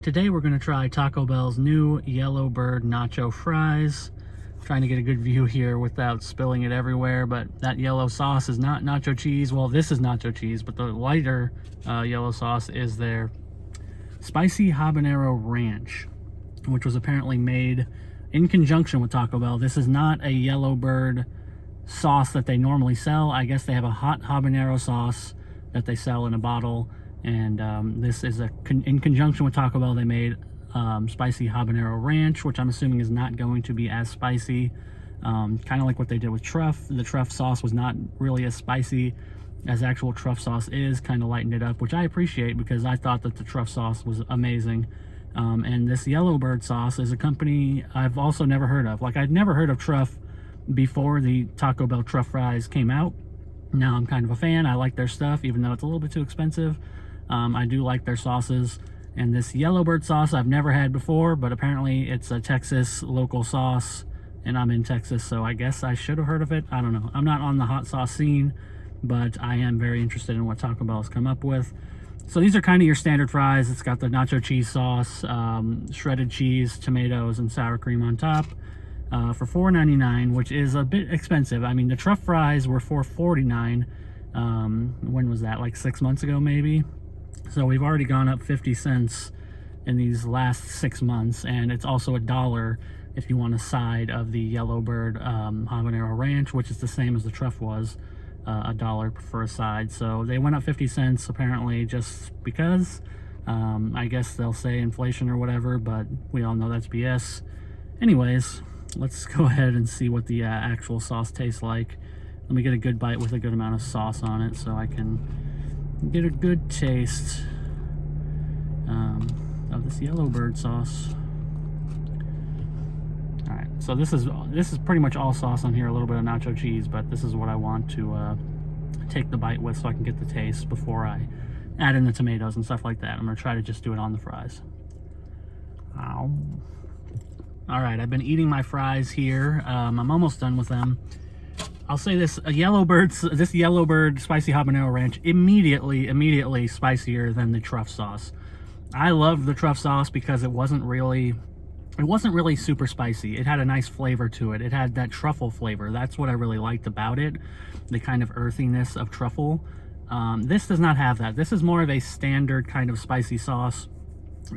Today we're going to try Taco Bell's new Yellowbird Nacho Fries. Trying to get a good view here without spilling it everywhere, but that yellow sauce is not nacho cheese. Well, this is nacho cheese, but the lighter yellow sauce is their Spicy Habanero Ranch, which was apparently made in conjunction with Taco Bell. This is not a Yellowbird sauce that they normally sell. I guess they have a hot habanero sauce that they sell in a bottle. And this is in conjunction with Taco Bell. They made Spicy Habanero Ranch, which I'm assuming is not going to be as spicy. Kind of like what they did with Truf. The Truf sauce was not really as spicy as actual Truf sauce is. Kind of lightened it up, which I appreciate because I thought that the Truf sauce was amazing. And this Yellowbird sauce is a company I've also never heard of. Like, I'd never heard of Truf before the Taco Bell Truf fries came out. Now I'm kind of a fan. I like their stuff, even though it's a little bit too expensive. I do like their sauces, and this Yellowbird sauce I've never had before, but apparently it's a Texas local sauce, and I'm in Texas, so I guess I should have heard of it. I don't know. I'm not on the hot sauce scene, but I am very interested in what Taco Bell has come up with. So these are kind of your standard fries. It's got the nacho cheese sauce, shredded cheese, tomatoes, and sour cream on top for $4.99, which is a bit expensive. I mean, the Truf fries were $4.49. When was that? Like 6 months ago, maybe? So we've already gone up 50 cents in these last 6 months, and it's also $1 if you want a side of the Yellowbird Habanero Ranch, which is the same as the Truf was, $1 for a side. So they went up 50 cents apparently just because. I guess they'll say inflation or whatever, but we all know that's BS. Anyways, let's go ahead and see what the actual sauce tastes like. Let me get a good bite with a good amount of sauce on it so I can get a good taste of this Yellowbird sauce. All right, so this is pretty much all sauce on here, a little bit of nacho cheese, but this is what I want to take the bite with so I can get the taste before I add in the tomatoes and stuff like that. I'm gonna try to just do it on the fries. Ow. All right, I've been eating my fries here. I'm almost done with them. I'll say this: this Yellowbird Spicy Habanero Ranch immediately spicier than the Truf sauce. I loved the Truf sauce because it wasn't really super spicy. It had a nice flavor to it. It had that truffle flavor. That's what I really liked about it, the kind of earthiness of truffle. This does not have that. This is more of a standard kind of spicy sauce,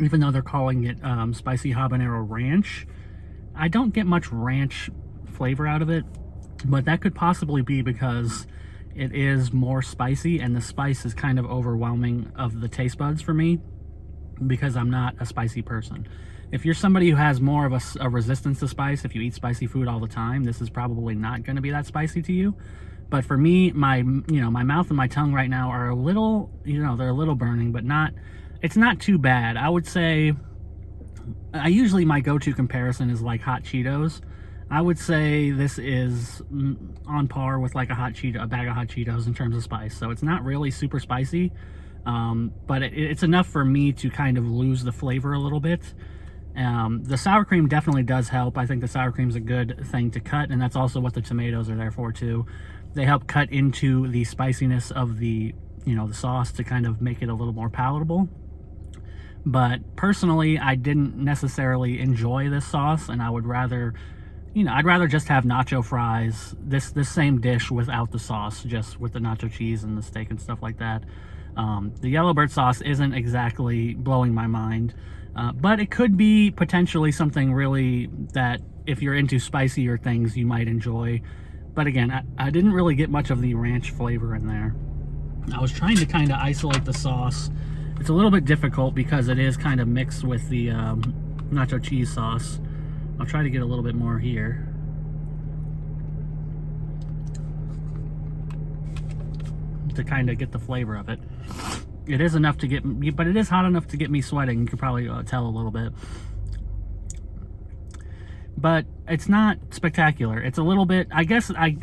even though they're calling it Spicy Habanero Ranch. I don't get much ranch flavor out of it, but that could possibly be because it is more spicy, and the spice is kind of overwhelming of the taste buds for me because I'm not a spicy person. If you're somebody who has more of a resistance to spice, if you eat spicy food all the time, this is probably not going to be that spicy to you. But for me, my mouth and my tongue right now are a little, they're a little burning, but it's not too bad. I would say, my go-to comparison is like hot Cheetos. I would say this is on par with like a bag of hot Cheetos in terms of spice. So it's not really super spicy, but it's enough for me to kind of lose the flavor a little bit. The sour cream definitely does help. I think the sour cream is a good thing to cut, and that's also what the tomatoes are there for too. They help cut into the spiciness of the sauce to kind of make it a little more palatable. But personally, I didn't necessarily enjoy this sauce, and I would rather, I'd rather just have nacho fries, this same dish without the sauce, just with the nacho cheese and the steak and stuff like that. The Yellowbird sauce isn't exactly blowing my mind, but it could be potentially something really that if you're into spicier things, you might enjoy. But again, I didn't really get much of the ranch flavor in there. I was trying to kind of isolate the sauce. It's a little bit difficult because it is kind of mixed with the nacho cheese sauce. I'll try to get a little bit more here. To kind of get the flavor of it. It is enough to get me, but it is hot enough to get me sweating. You can probably tell a little bit. But it's not spectacular. It's a little bit, I guess I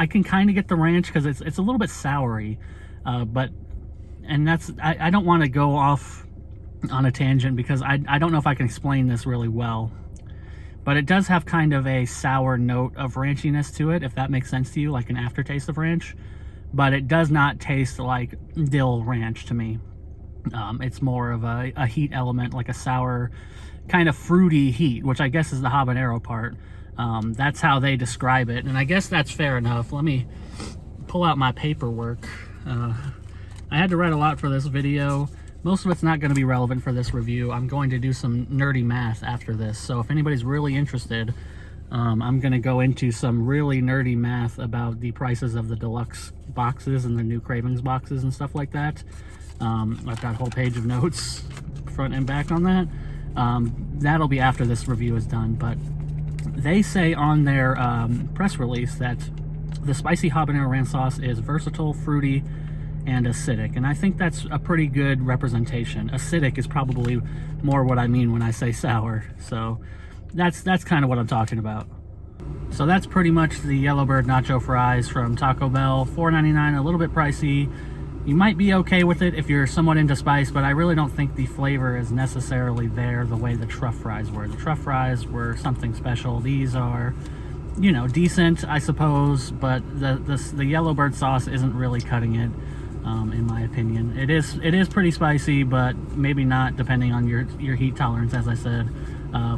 can kind of get the ranch because it's a little bit soury. And I don't want to go off on a tangent because I don't know if I can explain this really well. But it does have kind of a sour note of ranchiness to it, if that makes sense to you, like an aftertaste of ranch. But it does not taste like dill ranch to me. It's more of a heat element, like a sour, kind of fruity heat, which I guess is the habanero part. That's how they describe it, and I guess that's fair enough. Let me pull out my paperwork. I had to write a lot for this video. Most of it's not going to be relevant for this review. I'm going to do some nerdy math after this, so if anybody's really interested, I'm going to go into some really nerdy math about the prices of the deluxe boxes and the new Cravings boxes and stuff like that. I've got a whole page of notes, front and back on that. That'll be after this review is done, but they say on their press release that the Spicy Habanero Ranch sauce is versatile, fruity, and acidic, and I think that's a pretty good representation. Acidic is probably more what I mean when I say sour, so that's kind of what I'm talking about. So that's pretty much the Yellowbird Nacho Fries from Taco Bell. $4.99, a little bit pricey. You might be okay with it if you're somewhat into spice, but I really don't think the flavor is necessarily there the way the Truf fries were. The Truf fries were something special. These are, you know, decent, I suppose, but the Yellowbird sauce isn't really cutting it. In my opinion, it is pretty spicy, but maybe not depending on your heat tolerance. As I said,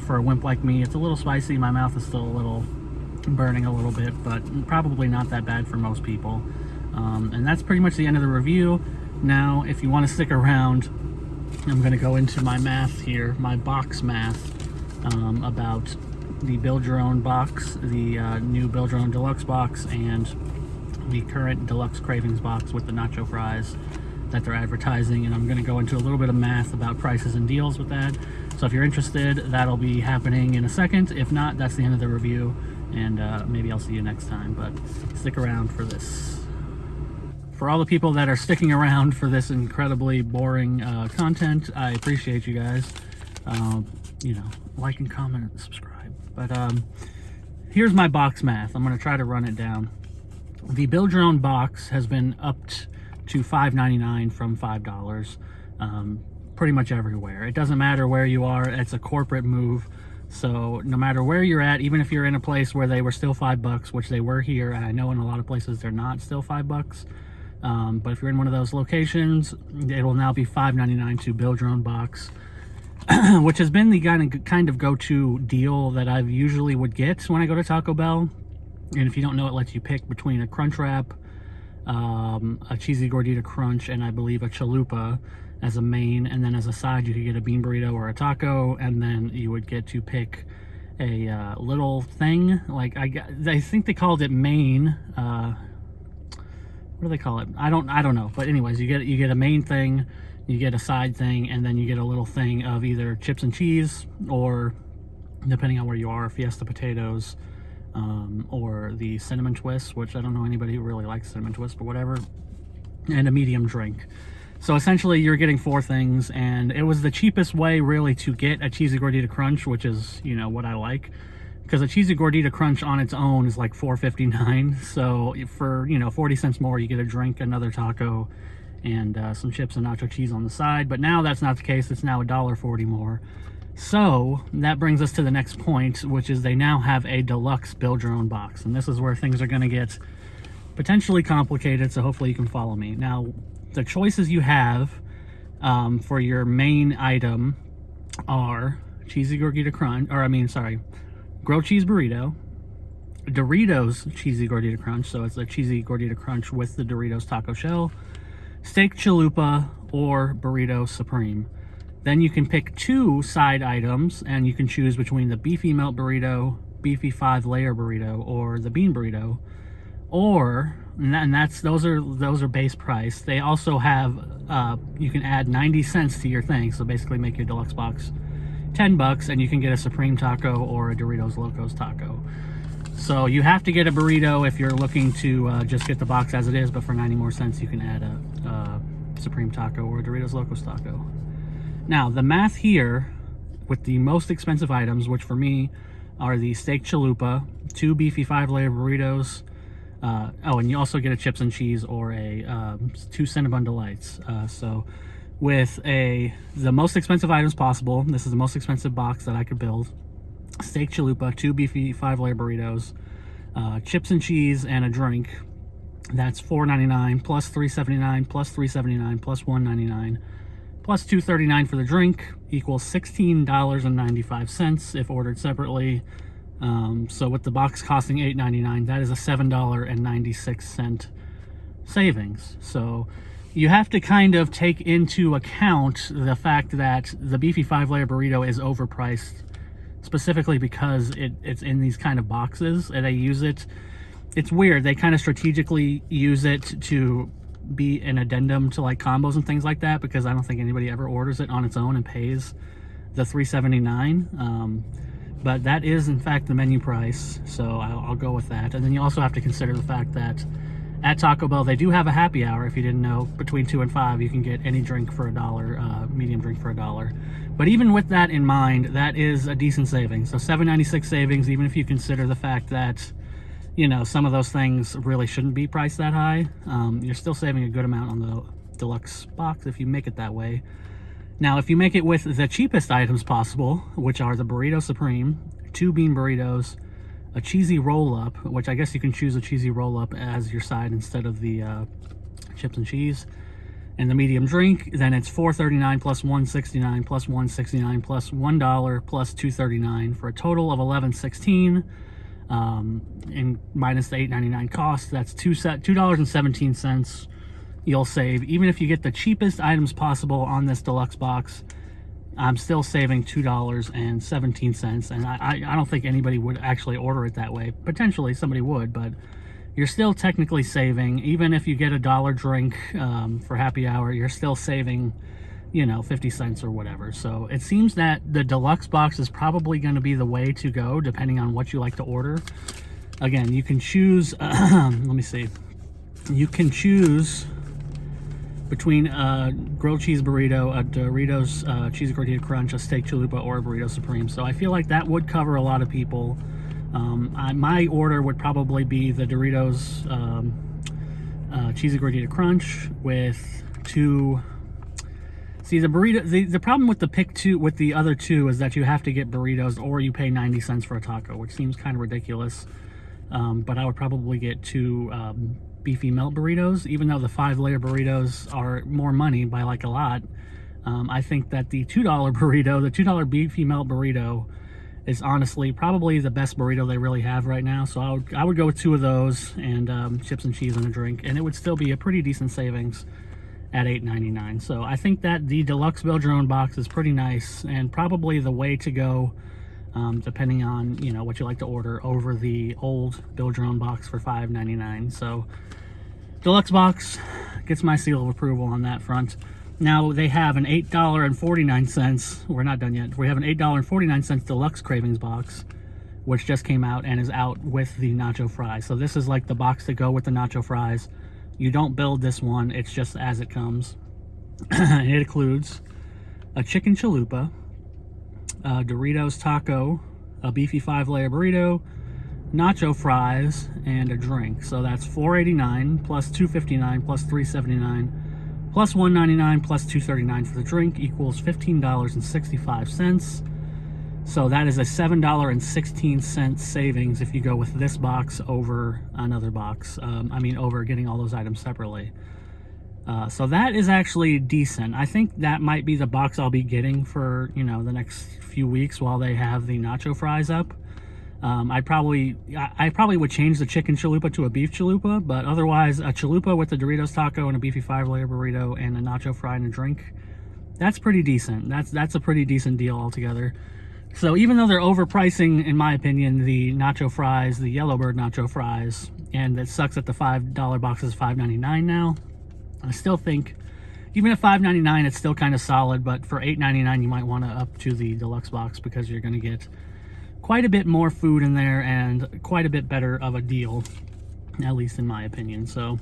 for a wimp like me, it's a little spicy. My mouth is still a little burning a little bit, but probably not that bad for most people. And that's pretty much the end of the review. Now, if you want to stick around, I'm going to go into my math here, my box math, about the Build Your Own box, the new Build Your Own Deluxe box, and the current Deluxe Cravings box with the nacho fries that they're advertising. And I'm going to go into a little bit of math about prices and deals with that. So if you're interested, that'll be happening in a second. If not, that's the end of the review, and maybe I'll see you next time, but stick around for this. For all the people that are sticking around for this incredibly boring content, I appreciate you guys. You know, like and comment and subscribe. But here's my box math. I'm going to try to run it down. The Build Your Own box has been upped to $5.99 from $5 pretty much everywhere. It doesn't matter where you are. It's a corporate move. So no matter where you're at, even if you're in a place where they were still $5, which they were here, and I know in a lot of places they're not still $5, but if you're in one of those locations, it will now be $5.99 to Build Your Own box, which has been the kind of go-to deal that I usually would get when I go to Taco Bell. And if you don't know, it lets you pick between a crunch wrap, a cheesy gordita crunch, and I believe a chalupa as a main, and then as a side you could get a bean burrito or a taco, and then you would get to pick a little thing, like I think they called it main. What do they call it? I don't know, but anyways, you get a main thing, you get a side thing, and then you get a little thing of either chips and cheese, or depending on where you are, Fiesta potatoes, or the cinnamon twist, which I don't know anybody who really likes cinnamon twist, but whatever, and a medium drink. So essentially you're getting 4 things, and it was the cheapest way really to get a cheesy gordita crunch, which is, you know, what I like, because a cheesy gordita crunch on its own is like $4.59. So for, you know, 40 cents more, you get a drink, another taco, and some chips and nacho cheese on the side. But now that's not the case. It's now $1.40 more. So that brings us to the next point, which is they now have a deluxe Build Your Own box, and this is where things are going to get potentially complicated, so hopefully you can follow me. Now, the choices you have for your main item are cheesy gordita crunch, grilled cheese burrito, Doritos cheesy gordita crunch, so it's a cheesy gordita crunch with the Doritos taco shell, steak chalupa, or burrito supreme. Then you can pick 2 side items, and you can choose between the beefy melt burrito, beefy 5-layer burrito, or the bean burrito. Or, and those are base price. They also have, you can add 90 cents to your thing, so basically make your deluxe box $10, and you can get a Supreme taco or a Doritos Locos taco. So you have to get a burrito if you're looking to just get the box as it is, but for 90 more cents you can add a Supreme taco or a Doritos Locos taco. Now, the math here with the most expensive items, which for me are the steak chalupa, 2 beefy 5-layer burritos, and you also get a chips and cheese or a 2 Cinnabon Delights. So with the most expensive items possible, this is the most expensive box that I could build. Steak chalupa, 2 beefy 5-layer burritos, chips and cheese, and a drink. That's $4.99 plus $3.79 plus $3.79 plus $1.99. plus $2.39 for the drink equals $16.95 if ordered separately. So with the box costing $8.99, that is a $7.96 savings. So you have to kind of take into account the fact that the beefy 5-layer burrito is overpriced, specifically because it's in these kind of boxes, and they use it. It's weird. They kind of strategically use it to be an addendum to like combos and things like that, because I don't think anybody ever orders it on its own and pays the $3.79. But that is in fact the menu price, so I'll go with that. And then you also have to consider the fact that at Taco Bell they do have a happy hour. If you didn't know, between 2 and 5 you can get any drink for $1, medium drink for $1. But even with that in mind, that is a decent savings. So $7.96 savings, even if you consider the fact that, you know, some of those things really shouldn't be priced that high. You're still saving a good amount on the deluxe box if you make it that way. Now, if you make it with the cheapest items possible, which are the Burrito Supreme, 2 bean burritos, a cheesy roll-up, which I guess you can choose a cheesy roll-up as your side instead of the chips and cheese, and the medium drink, then it's $4.39 plus $1.69 plus $1.69 plus $1 plus $2.39 for a total of $11.16. And minus the $8.99 cost, that's $2.17 you'll save. Even if you get the cheapest items possible on this deluxe box, I'm still saving $2.17, and I don't think anybody would actually order it that way. Potentially somebody would, but you're still technically saving. Even if you get a $1 drink for happy hour, you're still saving, you know, 50 cents or whatever. So it seems that the deluxe box is probably going to be the way to go, depending on what you like to order. Again, you can choose let me see, you can choose between a grilled cheese burrito, a Doritos cheesy gordita crunch, a steak chalupa, or a burrito supreme. So I feel like that would cover a lot of people. My order would probably be the Doritos cheesy gordita crunch with 2. See, the burrito, the problem with the other two is that you have to get burritos or you pay 90 cents for a taco, which seems kind of ridiculous. But I would probably get 2 beefy melt burritos, even though the 5-layer burritos are more money by like a lot. I think that the $2 burrito, the $2 beefy melt burrito, is honestly probably the best burrito they really have right now. So I would go with 2 of those and chips and cheese and a drink, and it would still be a pretty decent savings at $8.99. So I think that the deluxe build your own box is pretty nice and probably the way to go, depending on, you know, what you like to order, over the old build your own box for $5.99. So deluxe box gets my seal of approval on that front. Now they have an $8.49, we're not done yet, we have an $8.49 deluxe cravings box, which just came out and is out with the nacho fries. So this is like the box to go with the nacho fries. You don't build this one, it's just as it comes. And it includes a chicken chalupa, a Doritos taco, a beefy 5-layer burrito, nacho fries, and a drink. So that's $4.89 plus $2.59 plus $3.79 plus $1.99 plus $2.39 for the drink equals $15.65. So that is a $7.16 savings if you go with this box over another box. Over getting all those items separately. So that is actually decent. I think that might be the box I'll be getting for, you know, the next few weeks while they have the nacho fries up. I probably would change the chicken chalupa to a beef chalupa, but otherwise a chalupa with the Doritos taco and a beefy 5-layer burrito and a nacho fry and a drink, that's pretty decent. That's a pretty decent deal altogether. So even though they're overpricing, in my opinion, the nacho fries, the Yellowbird Nacho Fries, and it sucks that the $5 box is $5.99 now, I still think, even at $5.99, it's still kind of solid, but for $8.99, you might want to up to the deluxe box because you're going to get quite a bit more food in there and quite a bit better of a deal, at least in my opinion. So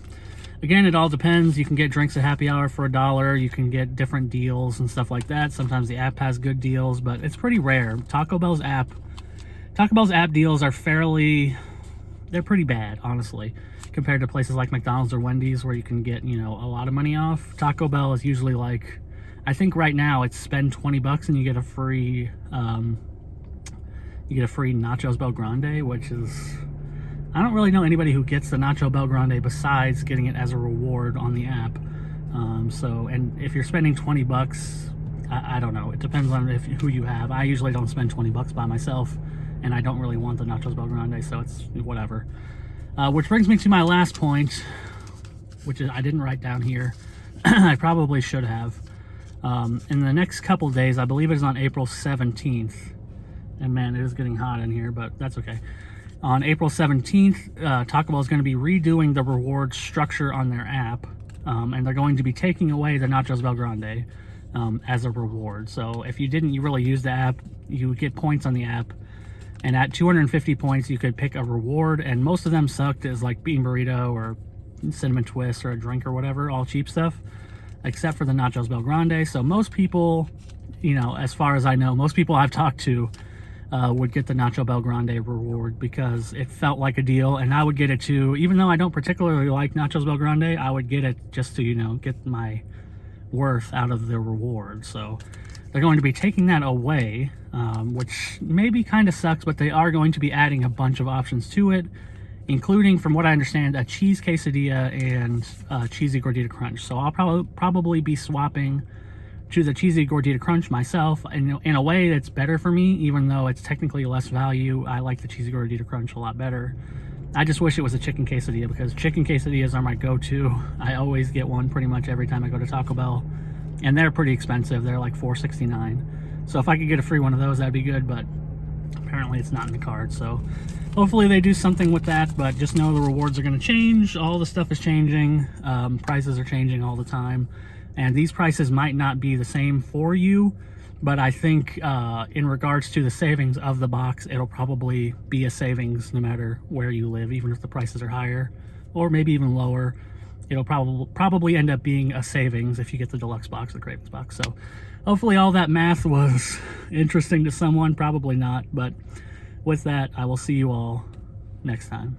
again, it all depends. You can get drinks at happy hour for $1. You can get different deals and stuff like that. Sometimes the app has good deals, but it's pretty rare. Taco Bell's app deals are they're pretty bad, honestly, compared to places like McDonald's or Wendy's where you can get, you know, a lot of money off. Taco Bell is usually like, I think right now it's spend $20 and you get a free Nachos Bel Grande, which is, I don't really know anybody who gets the Nacho Bel Grande besides getting it as a reward on the app. So, and if you're spending 20 bucks, I don't know, it depends on who you have. I usually don't spend 20 bucks by myself, and I don't really want the Nachos Bel Grande, so it's whatever. Which brings me to my last point, which is I didn't write down here. I probably should have. In the next couple days, I believe it is on April 17th, and man, it is getting hot in here, but that's okay. On April 17th, Taco Bell is going to be redoing the reward structure on their app, and they're going to be taking away the Nachos Bel Grande as a reward. So if you didn't really use the app, you would get points on the app, and at 250 points, you could pick a reward, and most of them sucked as like bean burrito or cinnamon twist or a drink or whatever, all cheap stuff, except for the Nachos Bel Grande. So most people, you know, as far as I know, most people I've talked to would get the Nacho Bel Grande reward because it felt like a deal, and I would get it too. Even though I don't particularly like Nachos Bel Grande, I would get it just to, you know, get my worth out of the reward. So they're going to be taking that away, which maybe kind of sucks, but they are going to be adding a bunch of options to it, including, from what I understand, a cheese quesadilla and cheesy gordita crunch. So I'll probably be swapping to the cheesy gordita crunch myself, and in a way that's better for me, even though it's technically less value. I like the cheesy gordita crunch a lot better. I just wish it was a chicken quesadilla, because chicken quesadillas are my go-to. I always get one pretty much every time I go to Taco Bell, and they're pretty expensive. They're like $4.69. So if I could get a free one of those, that'd be good, but apparently it's not in the card. So hopefully they do something with that, but just know the rewards are going to change. All the stuff is changing. Prices are changing all the time, and these prices might not be the same for you, but I think in regards to the savings of the box, it'll probably be a savings no matter where you live, even if the prices are higher or maybe even lower. It'll probably end up being a savings if you get the deluxe box, the Cravings box. So hopefully all that math was interesting to someone. Probably not, but with that, I will see you all next time.